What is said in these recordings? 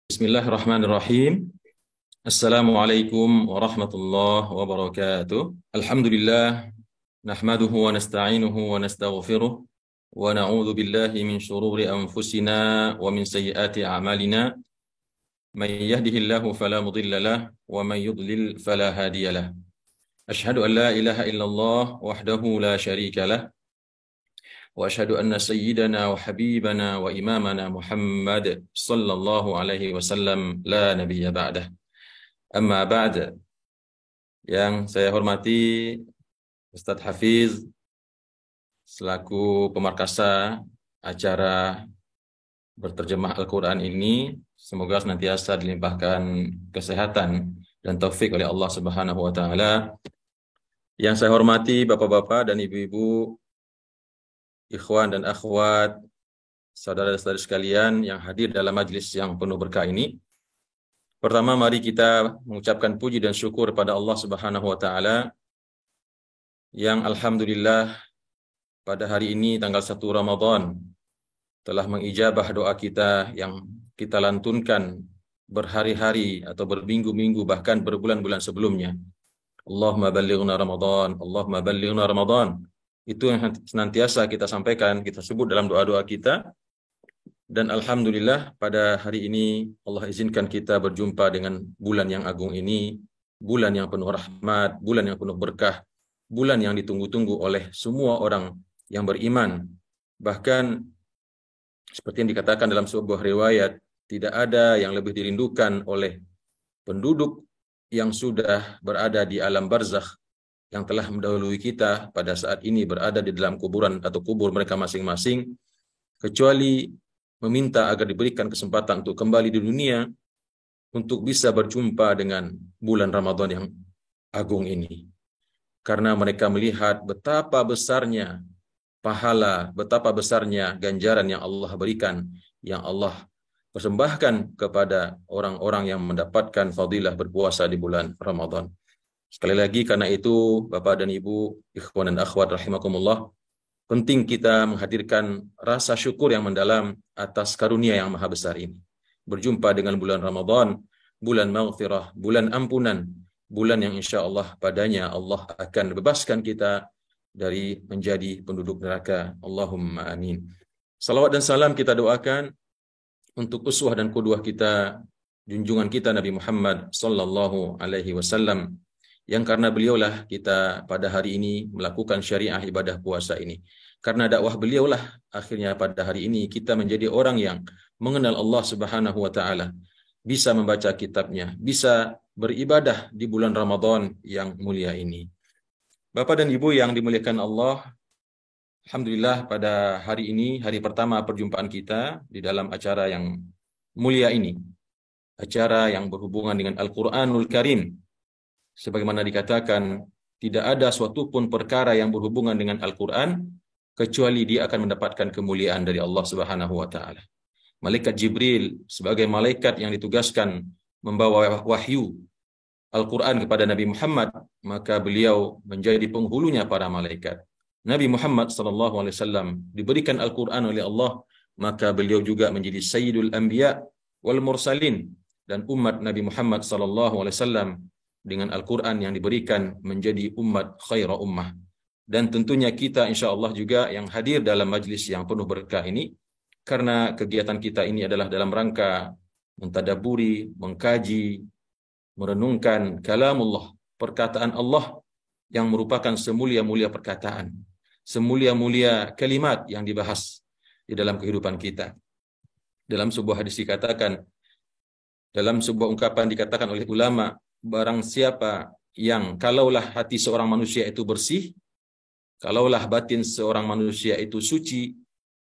Bismillahirrahmanirrahim. Assalamualaikum warahmatullahi wabarakatuh. Alhamdulillah, nahmaduhu wa nasta'inuhu wa nastaghfiruh wa na'udzu billahi min shururi anfusina wa min sayyiati a'malina. May yahdihillahu fala mudilla lahu wa may yudlil fala hadiya lahu. Asyhadu an la ilaha illallah wahdahu la syarika lahu wa asyhadu anna sayyidana wa habibana wa imamana Muhammad sallallahu alaihi wasallam la nabiyya ba'dah. Amma ba'd, yang saya hormati Ustadz Hafiz selaku pemarkasa acara berterjemah Al-Quran ini, semoga senantiasa dilimpahkan kesehatan dan taufik oleh Allah Subhanahu wa taala. Yang saya hormati Bapak-bapak dan Ibu-ibu, ikhwan dan akhwat, saudara-saudari sekalian yang hadir dalam majlis yang penuh berkah ini. Pertama, mari kita mengucapkan puji dan syukur pada Allah Subhanahu wa taala yang alhamdulillah pada hari ini tanggal 1 Ramadan telah mengijabah doa kita yang kita lantunkan berhari-hari atau berminggu-minggu bahkan berbulan-bulan sebelumnya. Allahumma ballighna Ramadan, Allahumma ballighna Ramadan. Itu yang senantiasa kita sampaikan, kita sebut dalam doa-doa kita. Dan alhamdulillah pada hari ini Allah izinkan kita berjumpa dengan bulan yang agung ini, bulan yang penuh rahmat, bulan yang penuh berkah, bulan yang ditunggu-tunggu oleh semua orang yang beriman. Bahkan seperti yang dikatakan dalam sebuah riwayat, tidak ada yang lebih dirindukan oleh penduduk yang sudah berada di alam barzakh, yang telah mendahului kita pada saat ini berada di dalam kuburan atau kubur mereka masing-masing, kecuali meminta agar diberikan kesempatan untuk kembali di dunia untuk bisa berjumpa dengan bulan Ramadan yang agung ini. Karena mereka melihat betapa besarnya pahala, betapa besarnya ganjaran yang Allah berikan, yang Allah persembahkan kepada orang-orang yang mendapatkan fadilah berpuasa di bulan Ramadan. Sekali lagi, karena itu Bapak dan Ibu, ikhwan dan akhwat rahimakumullah, penting kita menghadirkan rasa syukur yang mendalam atas karunia yang maha besar ini. Berjumpa dengan bulan Ramadan, bulan maghfirah, bulan ampunan, bulan yang insya Allah padanya Allah akan bebaskan kita dari menjadi penduduk neraka. Allahumma amin. Salawat dan salam kita doakan untuk uswah dan qudwah kita, junjungan kita Nabi Muhammad sallallahu alaihi wasallam, yang karena beliaulah kita pada hari ini melakukan syariah ibadah puasa ini. Karena dakwah beliaulah akhirnya pada hari ini kita menjadi orang yang mengenal Allah Subhanahu wa taala, bisa membaca kitabnya, bisa beribadah di bulan Ramadan yang mulia ini. Bapak dan Ibu yang dimuliakan Allah, alhamdulillah pada hari ini, hari pertama perjumpaan kita di dalam acara yang mulia ini, acara yang berhubungan dengan Al-Quranul Karim. Sebagaimana dikatakan, tidak ada suatu pun perkara yang berhubungan dengan Al-Quran kecuali dia akan mendapatkan kemuliaan dari Allah Subhanahu wa taala. Malaikat Jibril sebagai malaikat yang ditugaskan membawa wahyu Al-Quran kepada Nabi Muhammad, maka beliau menjadi penghulunya para malaikat. Nabi Muhammad SAW diberikan Al-Quran oleh Allah, maka beliau juga menjadi Sayyidul Anbiya wal Mursalin, dan umat Nabi Muhammad SAW dengan Al-Quran yang diberikan menjadi umat khaira ummah. Dan tentunya kita insya Allah juga yang hadir dalam majlis yang penuh berkah ini, karena kegiatan kita ini adalah dalam rangka mentadaburi, mengkaji, merenungkan kalamullah, perkataan Allah yang merupakan semulia-mulia perkataan, semulia-mulia kalimat yang dibahas di dalam kehidupan kita. Dalam sebuah hadis dikatakan, dalam sebuah ungkapan dikatakan oleh ulama, barang siapa yang kalaulah hati seorang manusia itu bersih, kalaulah batin seorang manusia itu suci,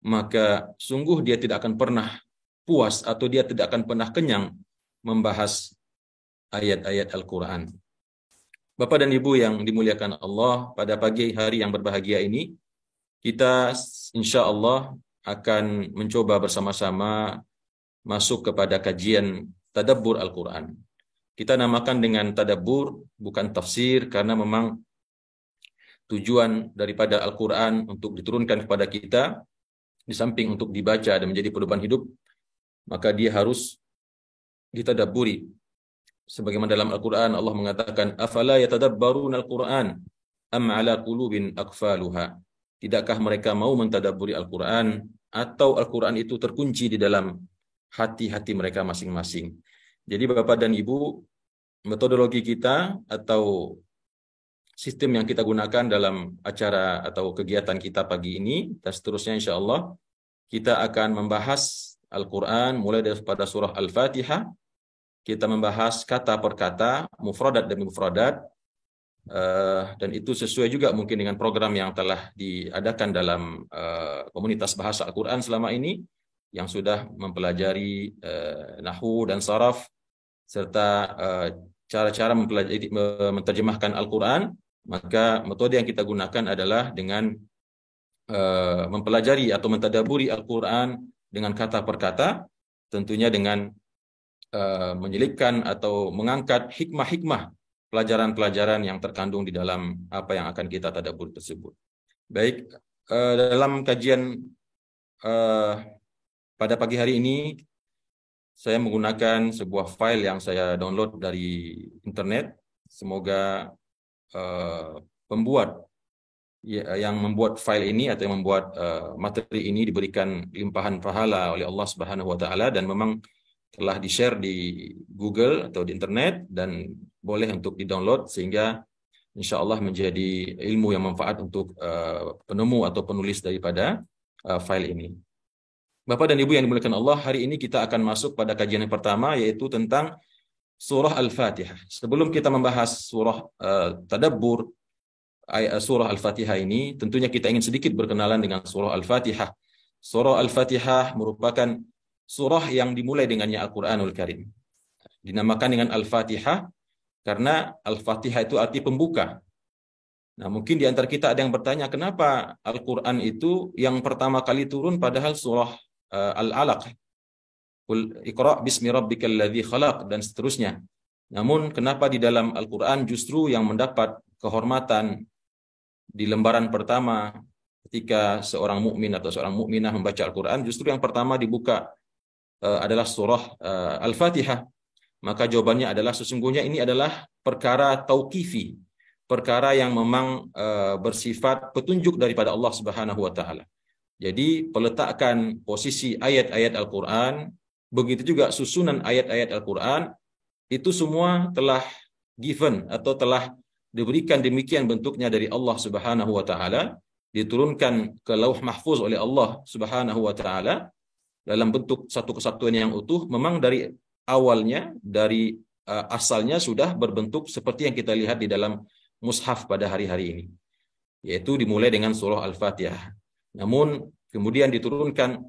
maka sungguh dia tidak akan pernah puas atau dia tidak akan pernah kenyang membahas ayat-ayat Al-Quran. Bapak dan Ibu yang dimuliakan Allah, pada pagi hari yang berbahagia ini, kita insya Allah akan mencoba bersama-sama masuk kepada kajian tadabbur Al-Quran. Kita namakan dengan tadabbur, bukan tafsir, karena memang tujuan daripada Al-Quran untuk diturunkan kepada kita, di samping untuk dibaca dan menjadi pedoman hidup, maka dia harus ditadabburi. Sebagaimana dalam Al-Quran Allah mengatakan, afala yatadabbaruna al-Quran am ala qulubin aqfaluha. Tidakkah mereka mau mentadabburi Al-Quran, atau Al-Quran itu terkunci di dalam hati-hati mereka masing-masing. Jadi Bapak dan Ibu, metodologi kita atau sistem yang kita gunakan dalam acara atau kegiatan kita pagi ini dan seterusnya, insya Allah kita akan membahas Al-Quran mulai daripada surah Al-Fatihah. Kita membahas kata per kata, mufradat demi mufradat, dan itu sesuai juga mungkin dengan program yang telah diadakan dalam komunitas bahasa Al-Quran selama ini, yang sudah mempelajari nahwu dan saraf, serta cara-cara menterjemahkan Al-Quran. Maka metode yang kita gunakan adalah dengan mempelajari atau mentadaburi Al-Quran dengan kata per kata, tentunya dengan menyelipkan atau mengangkat hikmah-hikmah pelajaran-pelajaran yang terkandung di dalam apa yang akan kita tadabbur tersebut. Baik, dalam kajian pada pagi hari ini saya menggunakan sebuah file yang saya download dari internet. Semoga pembuat yang membuat file ini atau yang membuat materi ini diberikan limpahan pahala oleh Allah Subhanahu wa taala, dan memang telah di-share di Google atau di internet dan boleh untuk di-download, sehingga insya Allah menjadi ilmu yang manfaat untuk penemu atau penulis daripada file ini. Bapak dan Ibu yang dimuliakan Allah, hari ini kita akan masuk pada kajian yang pertama, yaitu tentang surah Al-Fatihah. Sebelum kita membahas surah tadabbur surah Al-Fatihah ini, tentunya kita ingin sedikit berkenalan dengan surah Al-Fatihah. Surah Al-Fatihah merupakan surah yang dimulai dengannya Al-Quranul Karim. Dinamakan dengan Al-Fatihah karena Al-Fatihah itu arti pembuka. Nah, mungkin di antara kita ada yang bertanya, kenapa Al-Quran itu yang pertama kali turun padahal surah Al-Alaq, Qul Iqra' bismi rabbikal ladzi khalaq, dan seterusnya. Namun kenapa di dalam Al-Quran justru yang mendapat kehormatan di lembaran pertama ketika seorang mukmin atau seorang mukminah membaca Al-Quran, justru yang pertama dibuka adalah surah Al-Fatihah? Maka jawabannya adalah sesungguhnya ini adalah perkara tauqifi, perkara yang memang bersifat petunjuk daripada Allah Subhanahu wa taala. Jadi peletakan posisi ayat-ayat Al-Quran, begitu juga susunan ayat-ayat Al-Quran, itu semua telah given atau telah diberikan demikian bentuknya dari Allah Subhanahu wa taala, diturunkan ke Lauh Mahfuz oleh Allah Subhanahu wa taala dalam bentuk satu kesatuan yang utuh. Memang dari awalnya, dari asalnya sudah berbentuk seperti yang kita lihat di dalam mushaf pada hari-hari ini, yaitu dimulai dengan surah Al-Fatihah. Namun kemudian diturunkan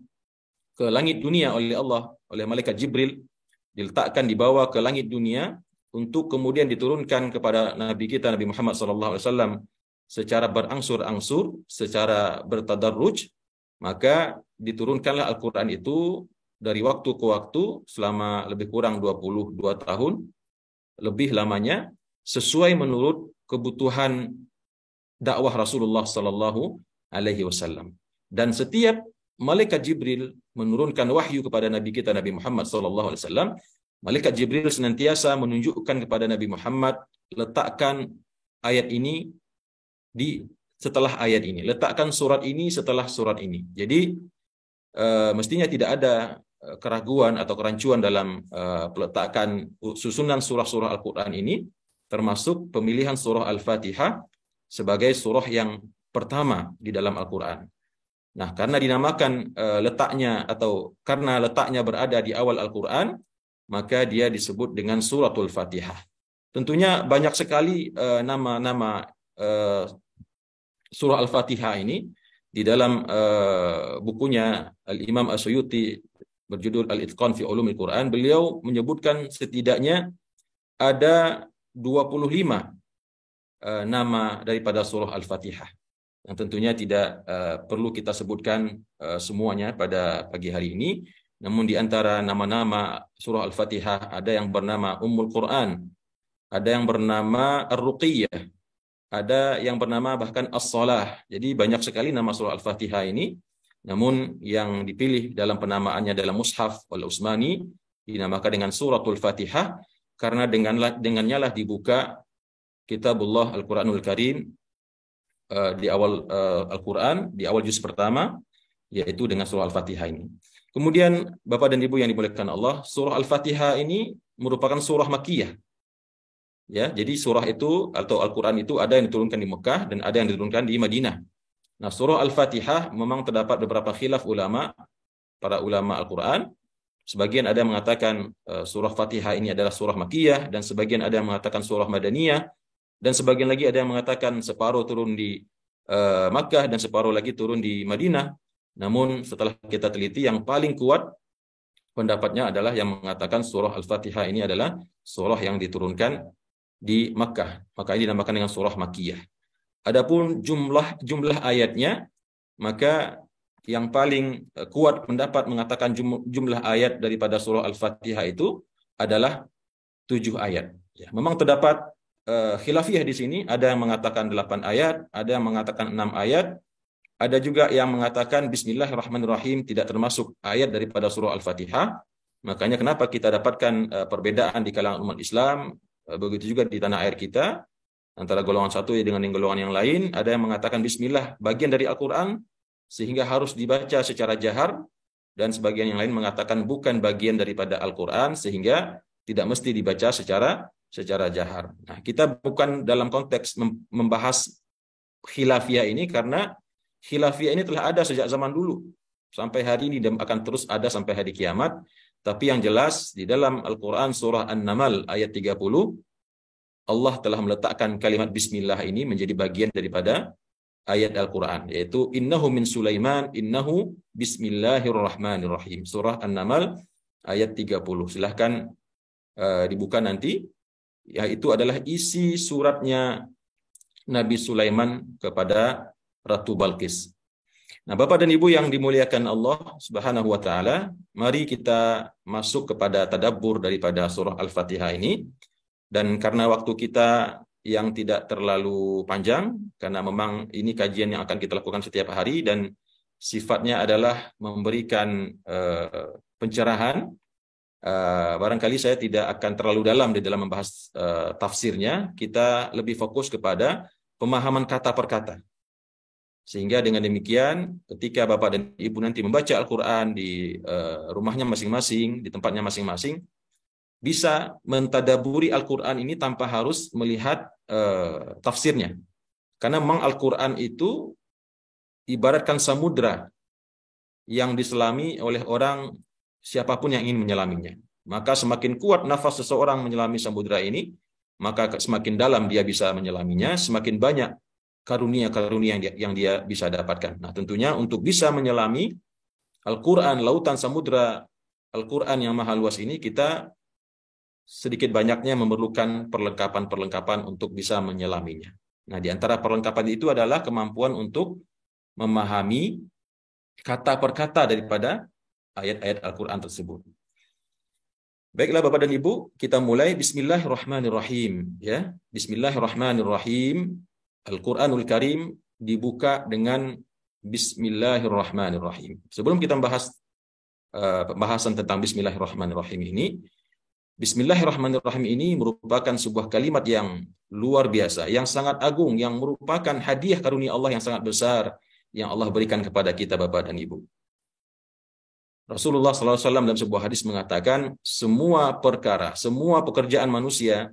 ke langit dunia oleh Allah, oleh malaikat Jibril, diletakkan dibawa ke langit dunia untuk kemudian diturunkan kepada Nabi kita Nabi Muhammad SAW secara berangsur-angsur, secara bertadarruj. Maka diturunkanlah Al-Quran itu dari waktu ke waktu selama lebih kurang 22 tahun, lebih lamanya, sesuai menurut kebutuhan dakwah Rasulullah Sallallahu Alaihi Wasallam. Dan setiap malaikat Jibril menurunkan wahyu kepada Nabi kita Nabi Muhammad Sallallahu Alaihi Wasallam, malaikat Jibril senantiasa menunjukkan kepada Nabi Muhammad, letakkan ayat ini di setelah ayat ini, letakkan surat ini setelah surat ini. Jadi mestinya tidak ada keraguan atau kerancuan dalam peletakan susunan surah-surah Al-Quran ini, termasuk pemilihan surah Al-Fatihah sebagai surah yang pertama di dalam Al-Quran. Nah, karena dinamakan letaknya atau karena letaknya berada di awal Al-Quran, maka dia disebut dengan suratul Fatihah. Tentunya banyak sekali nama-nama surah Al-Fatihah ini. Di dalam bukunya Al-Imam As-Suyuti berjudul Al-Itqan fi Ulumil Quran, beliau menyebutkan setidaknya ada 25 nama daripada surah Al-Fatihah, yang tentunya tidak perlu kita sebutkan semuanya pada pagi hari ini. Namun di antara nama-nama surah Al-Fatihah ada yang bernama Ummul Quran, ada yang bernama Ar-Ruqiyah, ada yang bernama bahkan As-Salah. Jadi banyak sekali nama surah Al-Fatihah ini. Namun yang dipilih dalam penamaannya dalam mushaf oleh Utsmani dinamakan dengan suratul Fatihah karena dengannya lah dibuka kitabullah Al-Quranul Karim di awal Al-Quran, di awal juz pertama, yaitu dengan surah Al-Fatihah ini. Kemudian Bapak dan Ibu yang dimuliakan Allah, surah Al-Fatihah ini merupakan surah Makkiyah. Ya, jadi surah itu atau Al-Quran itu ada yang diturunkan di Mekah dan ada yang diturunkan di Madinah. Nah, surah Al-Fatihah memang terdapat beberapa khilaf ulama, para ulama Al-Quran. Sebagian ada yang mengatakan surah Fatihah ini adalah surah Makkiyah, dan sebagian ada yang mengatakan surah Madaniyah, dan sebagian lagi ada yang mengatakan separuh turun di Makkah dan separuh lagi turun di Madinah. Namun setelah kita teliti, yang paling kuat pendapatnya adalah yang mengatakan surah Al-Fatihah ini adalah surah yang diturunkan di Makkah. Maka ini dinamakan dengan surah Makkiyah. Adapun jumlah ayatnya, maka yang paling kuat pendapat mengatakan jumlah ayat daripada surah Al-Fatihah itu adalah 7 ayat. Ya, memang terdapat khilafiyah di sini, ada yang mengatakan 8 ayat, ada yang mengatakan 6 ayat, ada juga yang mengatakan Bismillahirrahmanirrahim tidak termasuk ayat daripada surah Al-Fatihah. Makanya kenapa kita dapatkan perbedaan di kalangan umat Islam, begitu juga di tanah air kita, antara golongan satu dengan golongan yang lain. Ada yang mengatakan Bismillah bagian dari Al-Quran, sehingga harus dibaca secara jahar, dan sebagian yang lain mengatakan bukan bagian daripada Al-Quran, sehingga tidak mesti dibaca secara jahar. Nah, kita bukan dalam konteks membahas khilafiyah ini, karena khilafiyah ini telah ada sejak zaman dulu sampai hari ini dan akan terus ada sampai hari kiamat. Tapi yang jelas di dalam Al-Quran surah An-Naml ayat 30, Allah telah meletakkan kalimat Bismillah ini menjadi bagian daripada ayat Al-Quran, yaitu innahu min Sulaiman innahu bismillahirrahmanirrahim. Surah An-Naml ayat 30. Silahkan dibuka nanti. Yaitu adalah isi suratnya Nabi Sulaiman kepada Ratu Balqis. Nah, Bapak dan Ibu yang dimuliakan Allah Subhanahu wa taala, mari kita masuk kepada tadabbur daripada surah Al-Fatihah ini. Dan karena waktu kita yang tidak terlalu panjang, karena memang ini kajian yang akan kita lakukan setiap hari dan sifatnya adalah memberikan pencerahan, barangkali saya tidak akan terlalu dalam di dalam membahas tafsirnya. Kita lebih fokus kepada pemahaman kata per kata. Sehingga dengan demikian, ketika Bapak dan Ibu nanti membaca Al-Quran di rumahnya masing-masing, di tempatnya masing-masing, bisa mentadaburi Al-Quran ini tanpa harus melihat tafsirnya. Karena memang Al-Quran itu ibaratkan samudra yang diselami oleh orang siapapun yang ingin menyelaminya. Maka semakin kuat nafas seseorang menyelami samudra ini, maka semakin dalam dia bisa menyelaminya, semakin banyak karunia-karunia yang dia bisa dapatkan. Nah, tentunya untuk bisa menyelami Al-Quran, lautan samudra Al-Quran yang maha luas ini, kita sedikit banyaknya memerlukan perlengkapan-perlengkapan untuk bisa menyelaminya. Nah, di antara perlengkapan itu adalah kemampuan untuk memahami kata per kata daripada ayat-ayat Al-Quran tersebut. Baiklah Bapak dan Ibu, kita mulai. Bismillahirrahmanirrahim. Ya, Bismillahirrahmanirrahim. Al-Quranul Karim dibuka dengan Bismillahirrahmanirrahim. Sebelum kita membahas pembahasan tentang Bismillahirrahmanirrahim ini, Bismillahirrahmanirrahim ini merupakan sebuah kalimat yang luar biasa, yang sangat agung, yang merupakan hadiah karunia Allah yang sangat besar yang Allah berikan kepada kita Bapak dan Ibu. Rasulullah SAW dalam sebuah hadis mengatakan, semua perkara, semua pekerjaan manusia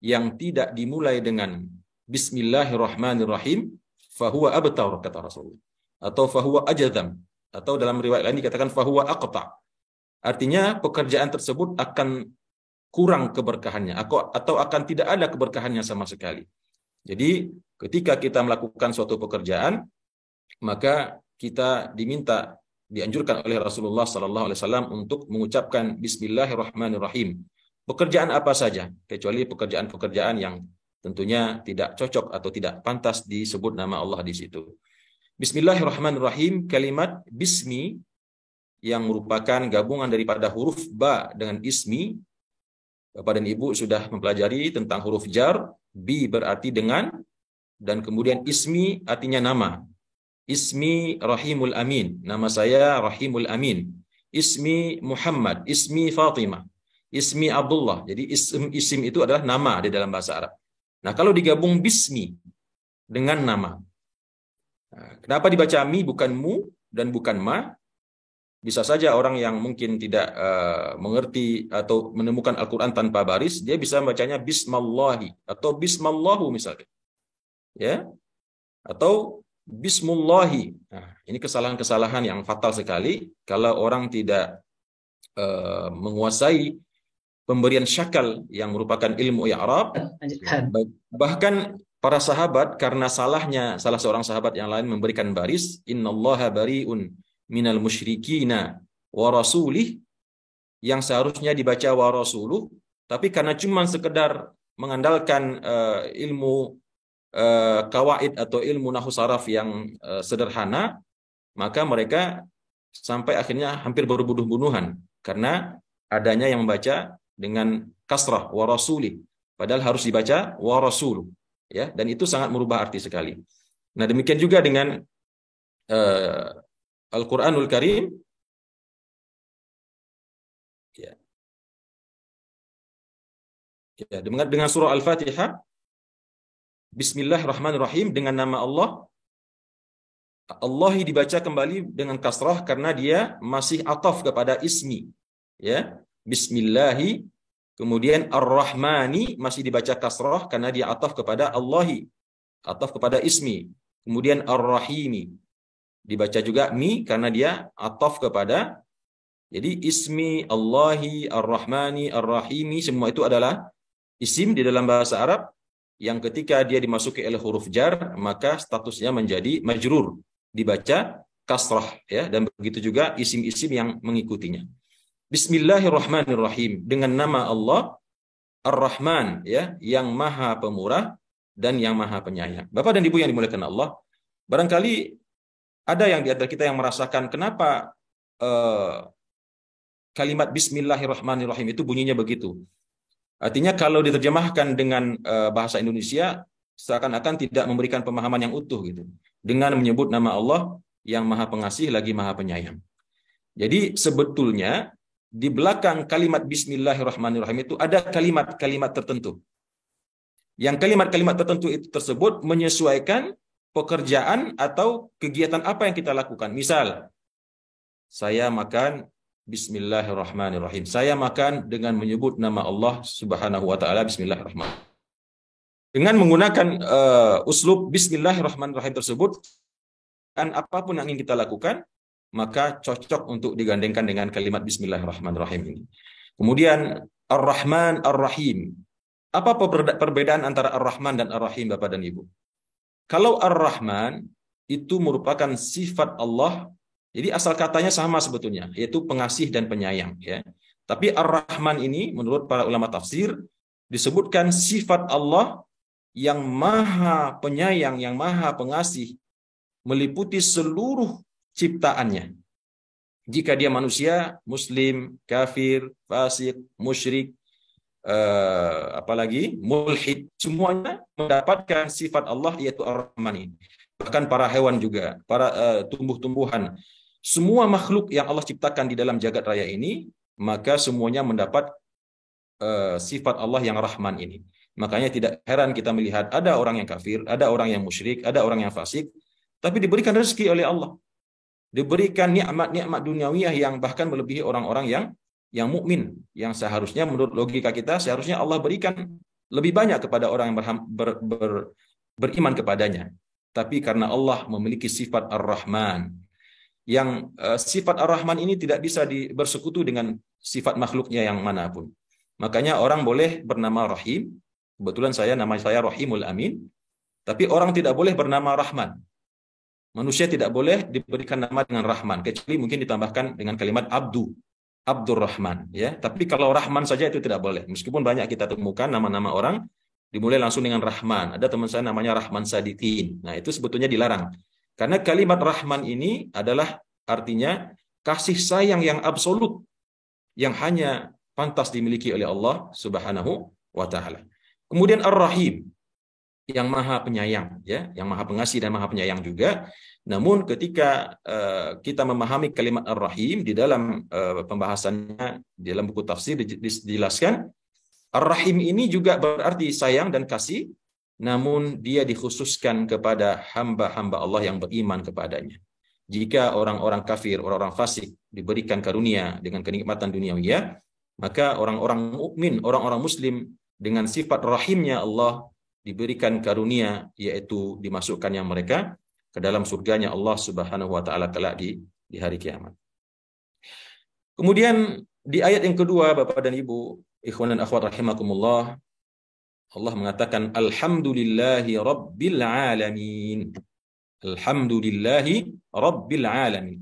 yang tidak dimulai dengan Bismillahirrahmanirrahim, fahuwa abtar, kata Rasulullah. Atau fahuwa ajadam. Atau dalam riwayat lain dikatakan fahuwa aqta. Artinya pekerjaan tersebut akan kurang keberkahannya, atau akan tidak ada keberkahannya sama sekali. Jadi ketika kita melakukan suatu pekerjaan, maka kita dianjurkan oleh Rasulullah SAW untuk mengucapkan Bismillahirrahmanirrahim. Pekerjaan apa saja, kecuali pekerjaan-pekerjaan yang tentunya tidak cocok atau tidak pantas disebut nama Allah di situ. Bismillahirrahmanirrahim, kalimat bismi yang merupakan gabungan daripada huruf ba dengan ismi. Bapak dan Ibu sudah mempelajari tentang huruf jar, bi berarti dengan, dan kemudian ismi artinya nama. Ismi Rahimul Amin, nama saya Rahimul Amin. ismi Muhammad, ismi Fatimah, ismi Abdullah. Jadi isim itu adalah nama di dalam bahasa Arab. Nah, kalau digabung bismi dengan nama. Nah, kenapa dibaca mi bukan mu dan bukan ma? Bisa saja orang yang mungkin tidak mengerti atau menemukan Al-Quran tanpa baris, dia bisa membacanya bismallahi atau bismallahu misalnya. Ya, atau bismullahi. Nah, ini kesalahan-kesalahan yang fatal sekali kalau orang tidak menguasai pemberian syakal yang merupakan ilmu i'rab. Bahkan para sahabat, karena salahnya salah seorang sahabat yang lain memberikan baris, innallaha bari'un minal musyrikina wa rasulih, yang seharusnya dibaca wa rasuluh, tapi karena cuma sekedar mengandalkan ilmu kawaid atau ilmu nahwu saraf yang sederhana, maka mereka sampai akhirnya hampir berbunuh-bunuhan karena adanya yang membaca dengan kasrah wa rasuli, padahal harus dibaca wa rasuluh, ya, dan itu sangat merubah arti sekali. Nah, demikian juga dengan Al-Qur'anul Karim, ya. Ya, dengan surah Al-Fatihah, Bismillahirrahmanirrahim, dengan nama Allah. Allahi dibaca kembali dengan kasrah karena dia masih ataf kepada ismi, ya. Bismillahi, kemudian Ar-Rahmani masih dibaca kasrah karena dia ataf kepada Allahi, ataf kepada ismi. Kemudian Ar-Rahimi dibaca juga mi karena dia ataf kepada, jadi ismi Allahi, Ar-Rahmani, Ar-Rahimi, semua itu adalah isim di dalam bahasa Arab yang ketika dia dimasuki oleh huruf jar maka statusnya menjadi majrur, dibaca kasrah, ya, dan begitu juga isim-isim yang mengikutinya. Bismillahirrahmanirrahim, dengan nama Allah Ar-Rahman, ya, yang Maha Pemurah dan yang Maha Penyayang. Bapak dan Ibu yang dimuliakan Allah, barangkali ada yang di antara kita yang merasakan kenapa kalimat Bismillahirrahmanirrahim itu bunyinya begitu. Artinya kalau diterjemahkan dengan bahasa Indonesia seakan-akan tidak memberikan pemahaman yang utuh gitu. Dengan menyebut nama Allah yang Maha Pengasih lagi Maha Penyayang. Jadi sebetulnya di belakang kalimat Bismillahirrahmanirrahim itu ada kalimat-kalimat tertentu. Yang kalimat-kalimat tertentu itu tersebut menyesuaikan pekerjaan atau kegiatan apa yang kita lakukan. Misal, saya makan Bismillahirrahmanirrahim. Saya makan dengan menyebut nama Allah Subhanahu wa taala, Bismillahirrahmanirrahim. Dengan menggunakan uslub Bismillahirrahmanirrahim tersebut, kan apapun yang ingin kita lakukan, maka cocok untuk digandengkan dengan kalimat Bismillahirrahmanirrahim ini. Kemudian Ar-Rahman Ar-Rahim. Apa perbedaan antara Ar-Rahman dan Ar-Rahim, Bapak dan Ibu? Kalau Ar-Rahman itu merupakan sifat Allah, jadi asal katanya sama sebetulnya, yaitu pengasih dan penyayang, ya. Tapi Ar-Rahman ini menurut para ulama tafsir disebutkan sifat Allah yang Maha Penyayang, yang Maha Pengasih, meliputi seluruh ciptaannya. Jika dia manusia, muslim, kafir, fasik, musyrik, apalagi mulhid, semuanya mendapatkan sifat Allah yaitu Ar-Rahman ini. Bahkan para hewan juga, para tumbuh-tumbuhan, semua makhluk yang Allah ciptakan di dalam jagat raya ini, maka semuanya mendapat sifat Allah yang Rahman ini. Makanya tidak heran kita melihat ada orang yang kafir, ada orang yang musyrik, ada orang yang fasik, tapi diberikan rezeki oleh Allah. Diberikan nikmat-nikmat duniawiyah yang bahkan melebihi orang-orang yang mukmin, yang seharusnya menurut logika kita seharusnya Allah berikan lebih banyak kepada orang yang beriman kepadanya. Tapi karena Allah memiliki sifat Ar-Rahman, yang sifat Ar-Rahman ini tidak bisa bersekutu dengan sifat makhluknya yang manapun. Makanya orang boleh bernama Rahim. Kebetulan nama saya Rahimul Amin. Tapi orang tidak boleh bernama Rahman. Manusia tidak boleh diberikan nama dengan Rahman, kecuali mungkin ditambahkan dengan kalimat Abdurrahman, ya. Tapi kalau Rahman saja itu tidak boleh. Meskipun banyak kita temukan nama-nama orang dimulai langsung dengan Rahman. Ada teman saya namanya Rahman Sadiqin. Nah, itu sebetulnya dilarang. Karena kalimat Rahman ini adalah artinya kasih sayang yang absolut, yang hanya pantas dimiliki oleh Allah Subhanahu wa taala. Kemudian Ar-Rahim. yang maha penyayang, ya, yang maha pengasih dan maha penyayang juga. Namun ketika kita memahami kalimat Ar-Rahim di dalam pembahasannya di dalam buku tafsir dijelaskan, Ar-Rahim ini juga berarti sayang dan kasih, namun dia dikhususkan kepada hamba-hamba Allah yang beriman kepadanya. Jika orang-orang kafir, orang-orang fasik diberikan karunia dengan kenikmatan duniawi, maka orang-orang mukmin, orang-orang muslim dengan sifat rahimnya Allah diberikan karunia, yaitu dimasukkannya mereka ke dalam surganya Allah Subhanahu wa taala kelak di hari kiamat. Kemudian di ayat yang kedua, Bapak dan Ibu, ikhwan dan akhwat rahimakumullah, Allah mengatakan alhamdulillahi rabbil alamin. Alhamdulillahi rabbil alamin.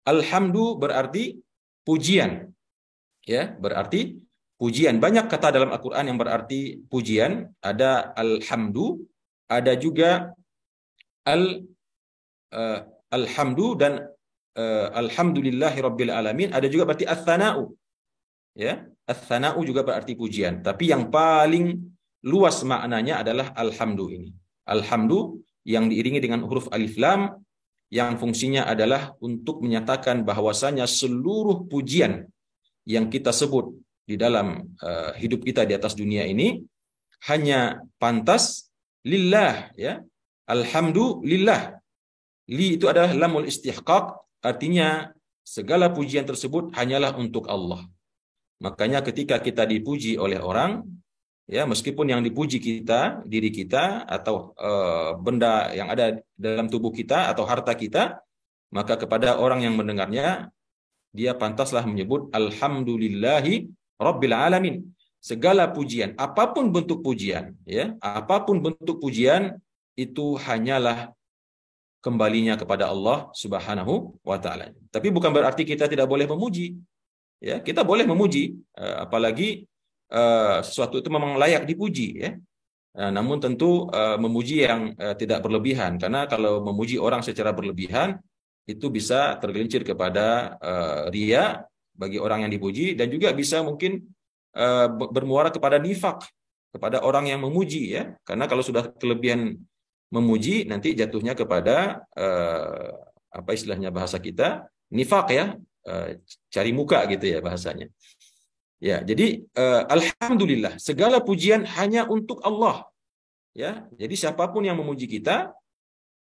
Alhamdu berarti pujian. Ya, berarti pujian. Banyak kata dalam Al-Qur'an yang berarti pujian. Ada alhamdu, ada juga alhamdu dan alhamdulillahi rabbil alamin, ada juga berarti ats-tsana'u. Ya, ats-tsana'u juga berarti pujian, tapi yang paling luas maknanya adalah alhamdu ini. Alhamdu yang diiringi dengan huruf alif lam yang fungsinya adalah untuk menyatakan bahwasanya seluruh pujian yang kita sebut di dalam hidup kita di atas dunia ini hanya pantas lillah, ya. Alhamdulillah. Li itu adalah lamul istihqaq, artinya segala pujian tersebut hanyalah untuk Allah. Makanya ketika kita dipuji oleh orang, ya, meskipun yang dipuji kita, diri kita atau benda yang ada dalam tubuh kita atau harta kita, maka kepada orang yang mendengarnya dia pantaslah menyebut alhamdulillahi rabbil alamin. Segala pujian, apapun bentuk pujian, ya, apapun bentuk pujian itu hanyalah kembalinya kepada Allah Subhanahu wa taala. Tapi bukan berarti kita tidak boleh memuji. Ya, kita boleh memuji, apalagi sesuatu itu memang layak dipuji, ya. Namun tentu memuji yang tidak berlebihan, karena kalau memuji orang secara berlebihan itu bisa tergelincir kepada riya bagi orang yang dipuji, dan juga bisa mungkin bermuara kepada nifak kepada orang yang memuji, ya. Karena kalau sudah kelebihan memuji nanti jatuhnya kepada apa istilahnya bahasa kita, nifak, ya. Cari muka gitu ya bahasanya. Ya, jadi alhamdulillah, segala pujian hanya untuk Allah. Ya, jadi siapapun yang memuji kita,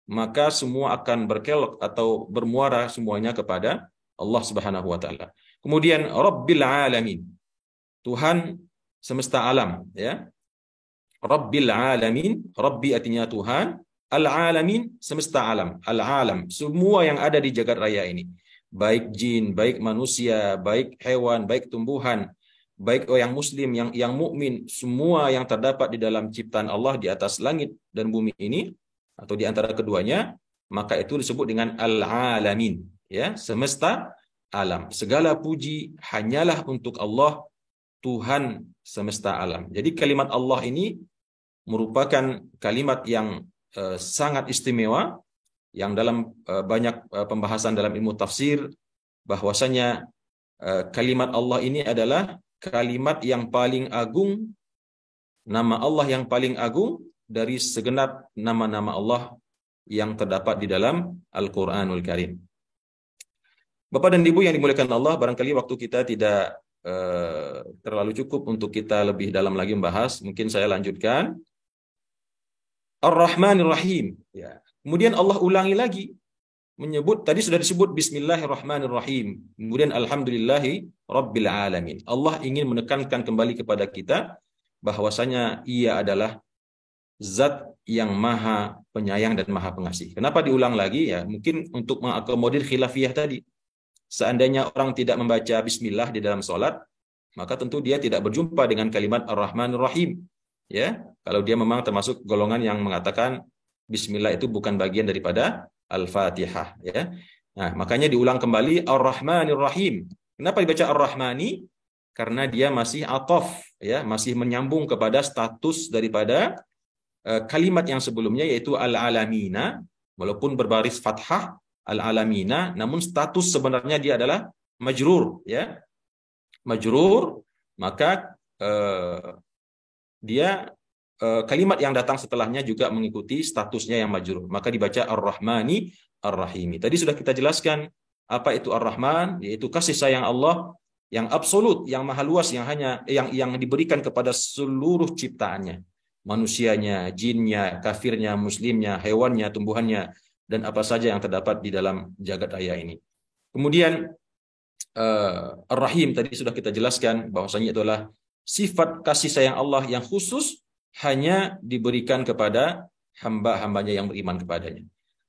maka semua akan berkelok atau bermuara semuanya kepada Allah Subhanahu wa taala. Kemudian Rabbil alamin, Tuhan semesta alam, ya. Rabbil alamin, Rabbi artinya Tuhan, al-alamin semesta alam, al-alam, semua yang ada di jagat raya ini. Baik jin, baik manusia, baik hewan, baik tumbuhan, baik yang muslim, yang mukmin, semua yang terdapat di dalam ciptaan Allah di atas langit dan bumi ini atau di antara keduanya, maka itu disebut dengan al-alamin, ya, semesta alam. Segala puji hanyalah untuk Allah, Tuhan semesta alam. Jadi kalimat Allah ini merupakan kalimat yang sangat istimewa, yang dalam banyak pembahasan dalam ilmu tafsir bahwasanya kalimat Allah ini adalah kalimat yang paling agung, nama Allah yang paling agung dari segenap nama-nama Allah yang terdapat di dalam Al-Qur'anul Karim. Bapak dan Ibu yang dimuliakan Allah, barangkali waktu kita tidak terlalu cukup untuk kita lebih dalam lagi membahas, mungkin saya lanjutkan. Ar-Rahmanir Rahim, ya. Kemudian Allah ulangi lagi menyebut, tadi sudah disebut Bismillahirrahmanirrahim, kemudian Alhamdulillahi Rabbil Alamin. Allah ingin menekankan kembali kepada kita bahwasanya Ia adalah Zat yang maha penyayang dan maha pengasih. Kenapa diulang lagi? Ya, mungkin untuk mengakomodir khilafiyah tadi. Seandainya orang tidak membaca Bismillah di dalam sholat, maka tentu dia tidak berjumpa dengan kalimat Ar-Rahmanir-Rahim. Ya, kalau dia memang termasuk golongan yang mengatakan Bismillah itu bukan bagian daripada Al-Fatihah, ya. Nah, makanya diulang kembali Ar-Rahmanir Rahim. Kenapa dibaca Ar-Rahmani? Karena dia masih ataf, ya, masih menyambung kepada status daripada kalimat yang sebelumnya, yaitu Al-Alamina, walaupun berbaris fathah Al-Alamina, namun status sebenarnya dia adalah majrur, ya. Majrur, maka dia kalimat yang datang setelahnya juga mengikuti statusnya yang majrur. Maka dibaca Ar-Rahmani Ar-Rahimi. Tadi sudah kita jelaskan apa itu Ar-Rahman, yaitu kasih sayang Allah yang absolut, yang maha luas, yang diberikan kepada seluruh ciptaannya. Manusianya, jinnya, kafirnya, muslimnya, hewannya, tumbuhannya, dan apa saja yang terdapat di dalam jagat raya ini. Kemudian Ar-Rahim tadi sudah kita jelaskan bahwasanya itulah sifat kasih sayang Allah yang khusus hanya diberikan kepada hamba-hambanya yang beriman kepadanya.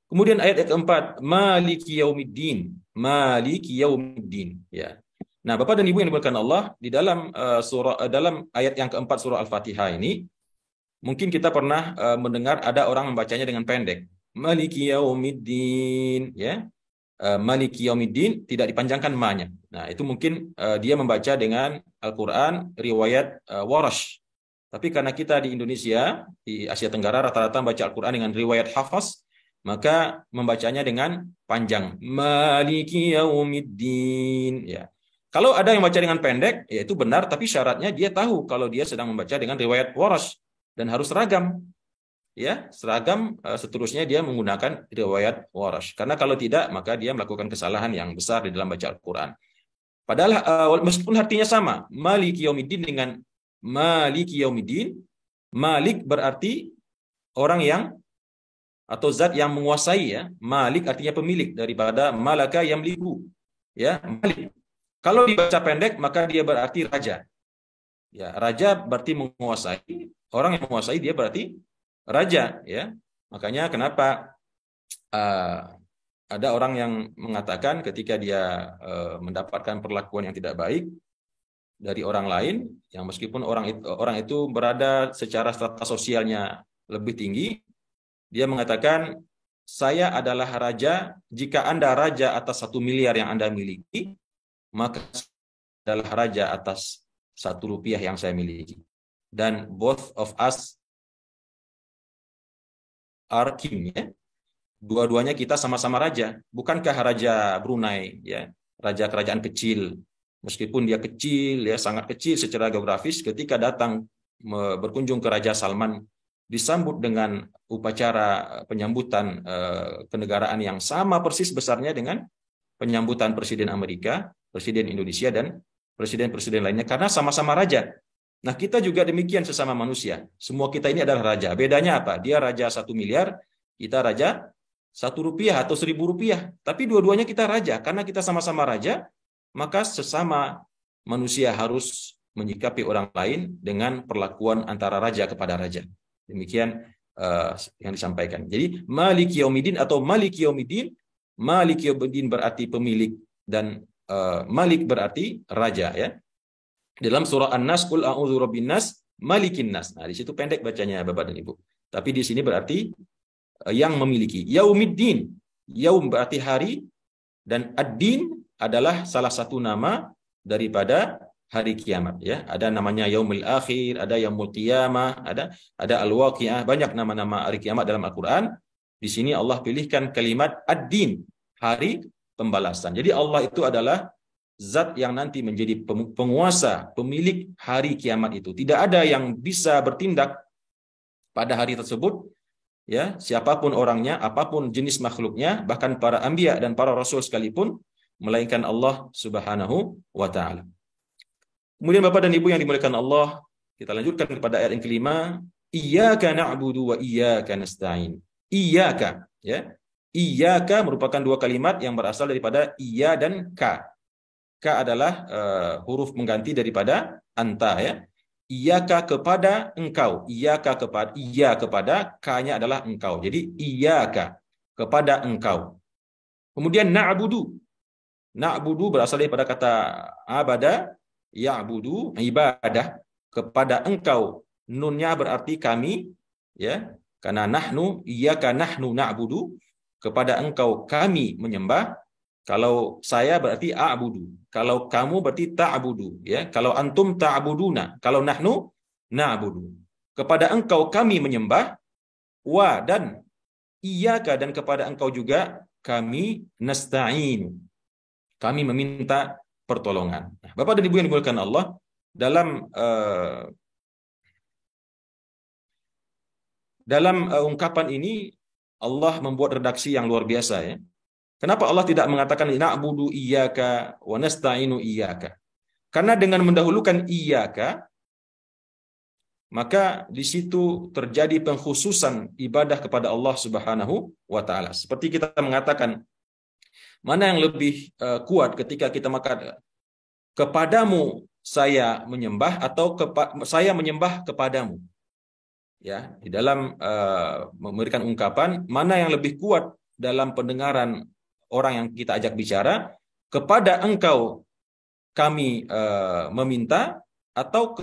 Kemudian ayat yang keempat, Maliki Yaumiddin, Maliki Yaumiddin. Ya. Nah, Bapak dan Ibu yang dimuliakan Allah, di dalam dalam ayat yang keempat surah Al-Fatihah ini, mungkin kita pernah mendengar ada orang membacanya dengan pendek, Maliki Yaumiddin, ya. Maliki Yaumiddin tidak dipanjangkan ma-nya. Nah, itu mungkin dia membaca dengan Al-Quran riwayat Warash. Tapi karena kita di Indonesia, di Asia Tenggara rata-rata membaca Al-Quran dengan riwayat Hafaz, maka membacanya dengan panjang. Maliki Yaumiddin. Ya. Kalau ada yang baca dengan pendek, ya itu benar, tapi syaratnya dia tahu kalau dia sedang membaca dengan riwayat Warash dan harus seragam. Ya, seragam, seterusnya dia menggunakan riwayat Warash. Karena kalau tidak, maka dia melakukan kesalahan yang besar di dalam baca Al-Quran. Padahal meskipun artinya sama, Maliki Yaumiddin dengan Maliki Yaumiddin, Malik berarti orang yang atau zat yang menguasai, ya. Malik artinya pemilik daripada malaka yamliku, ya, Malik. Kalau dibaca pendek maka dia berarti raja. Ya, raja berarti menguasai, orang yang menguasai dia berarti raja, ya. Makanya kenapa ada orang yang mengatakan ketika dia mendapatkan perlakuan yang tidak baik dari orang lain, yang meskipun orang itu berada secara strata sosialnya lebih tinggi, dia mengatakan, saya adalah raja, jika Anda raja atas 1 miliar yang Anda miliki, maka saya adalah raja atas 1 rupiah yang saya miliki. Dan both of us are king, ya. Dua-duanya kita sama-sama raja. Bukankah raja Brunei, ya, raja kerajaan kecil, meskipun dia kecil, ya, sangat kecil secara geografis, ketika datang berkunjung ke Raja Salman, disambut dengan upacara penyambutan kenegaraan yang sama persis besarnya dengan penyambutan Presiden Amerika, Presiden Indonesia, dan presiden-presiden lainnya, karena sama-sama raja. Nah, kita juga demikian sesama manusia. Semua kita ini adalah raja. Bedanya apa? Dia raja 1 miliar, kita raja 1 rupiah atau 1.000 rupiah. Tapi dua-duanya kita raja. Karena kita sama-sama raja, maka sesama manusia harus menyikapi orang lain dengan perlakuan antara raja kepada raja. Demikian yang disampaikan. Jadi, Maliki Yaumiddin atau Maliki Yaumiddin, Maliki Yaumiddin berarti pemilik, dan Malik berarti raja, ya. Dalam surah An-Nas, Qul a'udzu birabbin nas, malikin nas. Nah, di situ pendek bacanya Bapak dan Ibu. Tapi di sini berarti yang memiliki. Yaumiddin, yaum berarti hari, dan ad-din adalah salah satu nama daripada hari kiamat, ya. Ada namanya Yaumul Akhir, ada Yaumul Qiyamah, ada Al-Waqi'ah, banyak nama-nama hari kiamat dalam Al-Qur'an. Di sini Allah pilihkan kalimat ad-din, hari pembalasan. Jadi Allah itu adalah zat yang nanti menjadi penguasa, pemilik hari kiamat itu. Tidak ada yang bisa bertindak pada hari tersebut, ya, siapapun orangnya, apapun jenis makhluknya, bahkan para anbiya dan para rasul sekalipun, melainkan Allah Subhanahu wa taala. Kemudian Bapak dan Ibu yang dimuliakan Allah, kita lanjutkan kepada ayat yang kelima, Iyyaka na'budu wa iyyaka nasta'in. Iyyaka, ya. Iyyaka merupakan 2 kalimat yang berasal daripada iya dan ka. Ka adalah huruf mengganti daripada anta, ya. Iyyaka kepada engkau, iyyaka kepada, iya kepada, ka-nya adalah engkau. Jadi iyyaka kepada engkau. Kemudian na'budu. Na'budu berasal daripada kata abada, ya'budu, ibadah, kepada engkau. Nunnya berarti kami, ya. Karena nahnu, iyyaka nahnu na'budu, kepada engkau kami menyembah. Kalau saya berarti a'budu. Kalau kamu berarti ta'budu, ya. Kalau antum ta'buduna, kalau nahnu na'budu. Kepada engkau kami menyembah, wa dan iyyaka, dan kepada engkau juga kami nasta'in. Kami meminta pertolongan. Nah, Bapak dan Ibu yang dimuliakan Allah, dalam dalam ungkapan ini Allah membuat redaksi yang luar biasa ya. Kenapa Allah tidak mengatakan na'budu iyyaka wa nasta'inu iyyaka? Karena dengan mendahulukan iyyaka, maka di situ terjadi pengkhususan ibadah kepada Allah Subhanahu wa taala. Seperti kita mengatakan, mana yang lebih kuat ketika kita mengatakan kepadamu saya menyembah atau saya menyembah kepadamu. Ya, di dalam memberikan ungkapan mana yang lebih kuat dalam pendengaran orang yang kita ajak bicara, kepada engkau kami meminta atau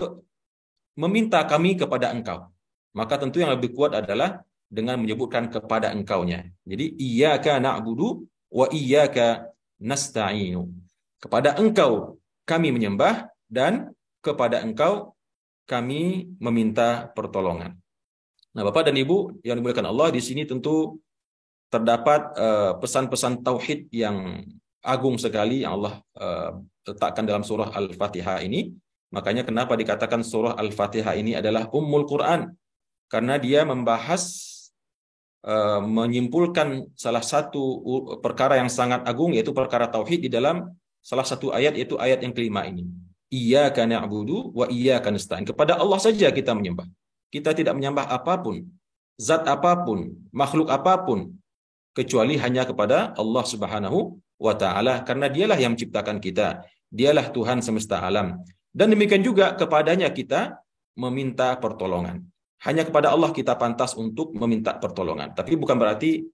meminta kami kepada engkau. Maka tentu yang lebih kuat adalah dengan menyebutkan kepada engkaunya. Jadi iyyaka na'budu wa iyyaka nasta'inu. Kepada engkau kami menyembah dan kepada engkau kami meminta pertolongan. Nah, Bapak dan Ibu yang dimuliakan Allah, di sini tentu terdapat pesan-pesan tauhid yang agung sekali yang Allah letakkan dalam surah Al-Fatihah ini. Makanya kenapa dikatakan surah Al-Fatihah ini adalah Ummul Quran? Karena dia membahas, menyimpulkan salah satu perkara yang sangat agung, yaitu perkara tauhid di dalam salah satu ayat, yaitu ayat yang kelima ini. Iyyaka na'budu wa iyyaka nasta'in. Kepada Allah saja kita menyembah. Kita tidak menyembah apapun, zat apapun, makhluk apapun, kecuali hanya kepada Allah Subhanahu wa taala, karena dialah yang menciptakan kita. Dialah Tuhan semesta alam. Dan demikian juga kepadanya kita meminta pertolongan. Hanya kepada Allah kita pantas untuk meminta pertolongan. Tapi bukan berarti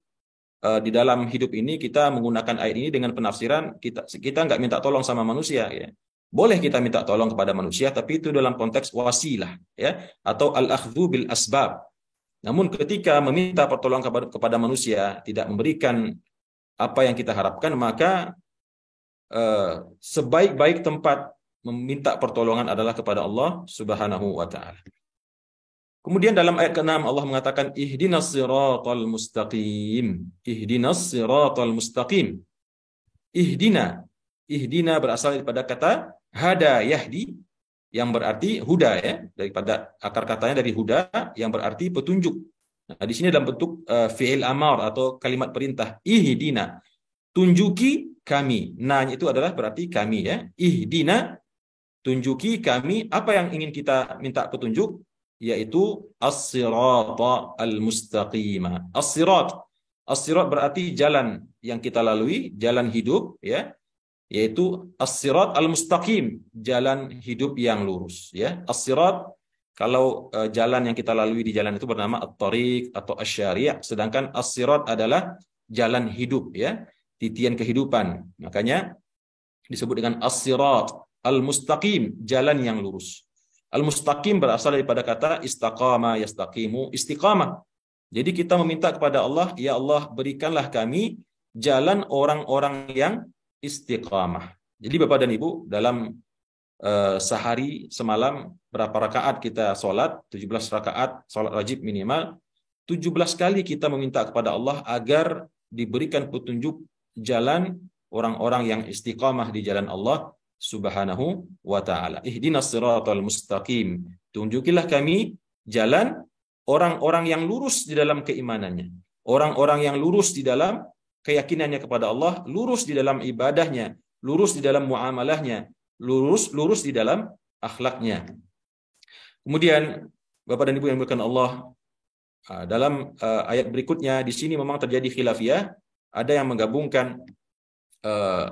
di dalam hidup ini kita menggunakan ayat ini dengan penafsiran kita nggak minta tolong sama manusia ya. Boleh kita minta tolong kepada manusia, tapi itu dalam konteks wasilah ya, atau al-akhdhu bil asbab. Namun ketika meminta pertolongan kepada manusia tidak memberikan apa yang kita harapkan, maka sebaik-baik tempat meminta pertolongan adalah kepada Allah Subhanahu wa taala. Kemudian dalam ayat ke-6 Allah mengatakan ihdinas siratal mustaqim. Ihdinas siratal mustaqim. Ihdina berasal daripada kata hada yahdi, yang berarti huda ya, daripada akar katanya dari huda yang berarti petunjuk. Nah, di sini dalam bentuk fi'il amar atau kalimat perintah. Ihdina, tunjuki kami. Nah, itu adalah berarti kami ya. Ihdina, tunjuki kami. Apa yang ingin kita minta petunjuk? Yaitu as-sirata al-mustaqima. As-sirat berarti jalan yang kita lalui, jalan hidup ya. Yaitu as-sirat al-mustaqim, jalan hidup yang lurus ya. As-sirat, kalau jalan yang kita lalui di jalan itu bernama at-tariq atau asy-syari', sedangkan as-sirat adalah jalan hidup ya, titian kehidupan. Makanya disebut dengan as-sirat al-mustaqim, jalan yang lurus. Al-mustaqim berasal daripada kata istaqama yastaqimu, istiqamah. Jadi kita meminta kepada Allah, ya Allah berikanlah kami jalan orang-orang yang istiqamah. Jadi Bapak dan Ibu, dalam sehari semalam berapa rakaat kita sholat? 17 rakaat sholat wajib minimal. 17 kali kita meminta kepada Allah agar diberikan petunjuk jalan orang-orang yang istiqamah di jalan Allah Subhanahu wa ta'ala. Ihdinas siratal mustaqim. Tunjukilah kami jalan orang-orang yang lurus di dalam keimanannya. Orang-orang yang lurus di dalam keyakinannya kepada Allah, lurus di dalam ibadahnya, lurus di dalam muamalahnya, lurus di dalam akhlaknya. Kemudian Bapak dan Ibu yang dimuliakan Allah, dalam ayat berikutnya di sini memang terjadi khilafiyah. Ada yang menggabungkan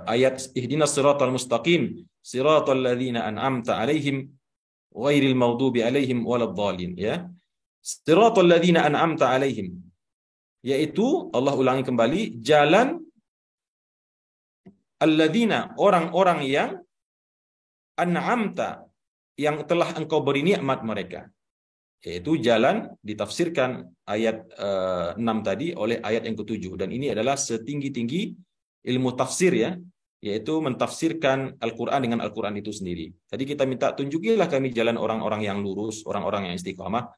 ayat ihdinas siratal mustaqim, siratal ladzina an'amta alaihim ghairil maghdubi alaihim waladdallin ya. Siratal ladzina an'amta alaihim, yaitu Allah ulangi kembali, jalan alladzina, orang-orang yang an'amta, yang telah engkau beri nikmat mereka. Yaitu jalan ditafsirkan ayat 6 tadi oleh ayat yang ke-7, dan ini adalah setinggi-tinggi ilmu tafsir ya, yaitu mentafsirkan Al-Quran dengan Al-Quran itu sendiri. Tadi kita minta tunjukilah kami jalan orang-orang yang lurus, orang-orang yang istiqamah.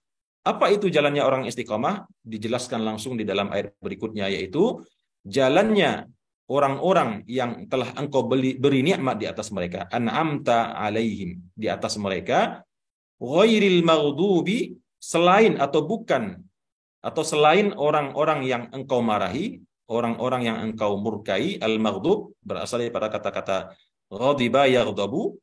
Apa itu jalannya orang istiqamah? Dijelaskan langsung di dalam ayat berikutnya, yaitu jalannya orang-orang yang telah engkau beri nikmat di atas mereka, an'amta alaihim, di atas mereka, ghairil maghdubi, selain atau bukan atau selain orang-orang yang engkau marahi, orang-orang yang engkau murkai, al-maghdub berasal daripada kata-kata ghadiba yaghdabu,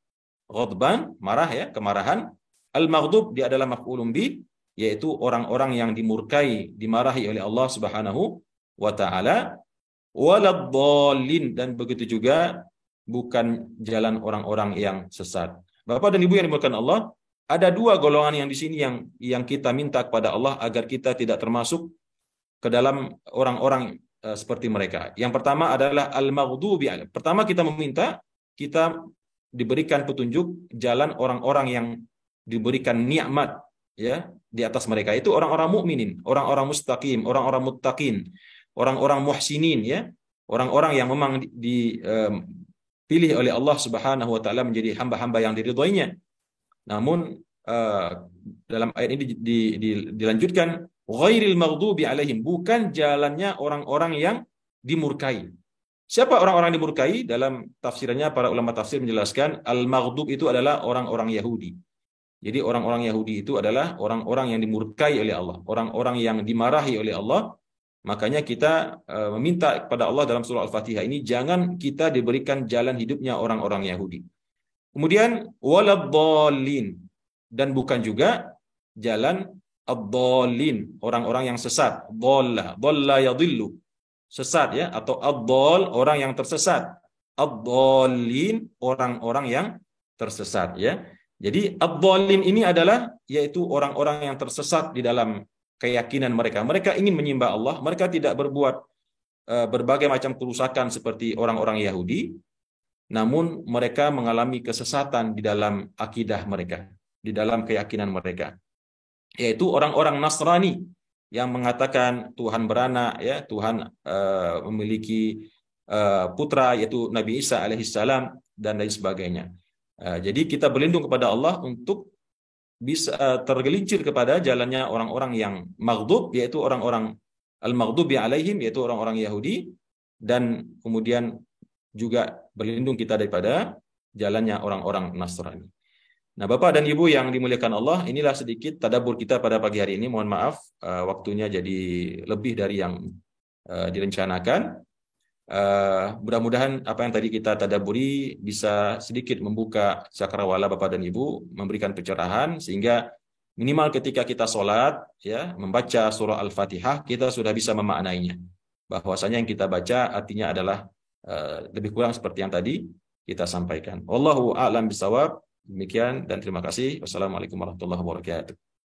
ghadban, marah ya, kemarahan. Al-maghdub dia adalah maf'ulun bi, yaitu orang-orang yang dimurkai, dimarahi oleh Allah Subhanahu wa taala. Waladdallin, dan begitu juga bukan jalan orang-orang yang sesat. Bapak dan Ibu yang dimuliakan Allah, ada dua golongan yang di sini yang kita minta kepada Allah agar kita tidak termasuk ke dalam orang-orang seperti mereka. Yang pertama adalah al-maghdubi. Pertama kita meminta kita diberikan petunjuk jalan orang-orang yang diberikan nikmat ya di atas mereka, itu orang-orang mukminin, orang-orang mustaqim, orang-orang muttaqin, orang-orang muhsinin ya, orang-orang yang memang dipilih oleh Allah Subhanahu wa taala menjadi hamba-hamba yang diridhoinya. Namun dalam ayat ini dilanjutkan ghairil maghdubi alaihim, bukan jalannya orang-orang yang dimurkai. Siapa orang-orang yang dimurkai? Dalam tafsirannya para ulama tafsir menjelaskan al-maghdub itu adalah orang-orang Yahudi. Jadi orang-orang Yahudi itu adalah orang-orang yang dimurkai oleh Allah, orang-orang yang dimarahi oleh Allah. Makanya kita meminta kepada Allah dalam surah Al-Fatihah ini, jangan kita diberikan jalan hidupnya orang-orang Yahudi. Kemudian waladdallin, dan bukan juga jalan ad-dallin, orang-orang yang sesat. Dhalla yadhillu, sesat ya, atau ad-dall, orang yang tersesat. Ad-dallin, orang-orang yang tersesat ya. Jadi ad-dallin ini adalah yaitu orang-orang yang tersesat di dalam keyakinan mereka. Mereka ingin menyembah Allah, mereka tidak berbuat berbagai macam kerusakan seperti orang-orang Yahudi, namun mereka mengalami kesesatan di dalam akidah mereka, di dalam keyakinan mereka. Yaitu orang-orang Nasrani yang mengatakan Tuhan beranak, ya, Tuhan memiliki putra yaitu Nabi Isa alaihissalam dan lain sebagainya. Jadi kita berlindung kepada Allah untuk bisa tergelincir kepada jalannya orang-orang yang maghdub, yaitu orang-orang al-maghdubi alaihim, yaitu orang-orang Yahudi, dan kemudian juga berlindung kita daripada jalannya orang-orang Nasrani. Nah, Bapak dan Ibu yang dimuliakan Allah, inilah sedikit tadabbur kita pada pagi hari ini. Mohon maaf waktunya jadi lebih dari yang direncanakan. Mudah-mudahan apa yang tadi kita tadabburi bisa sedikit membuka cakrawala Bapak dan Ibu, memberikan pencerahan sehingga minimal ketika kita sholat ya membaca surah Al-Fatihah kita sudah bisa memaknainya, bahwasanya yang kita baca artinya adalah lebih kurang seperti yang tadi kita sampaikan. Wallahu a'lam bishawab. Demikian dan terima kasih. Wassalamualaikum warahmatullahi wabarakatuh.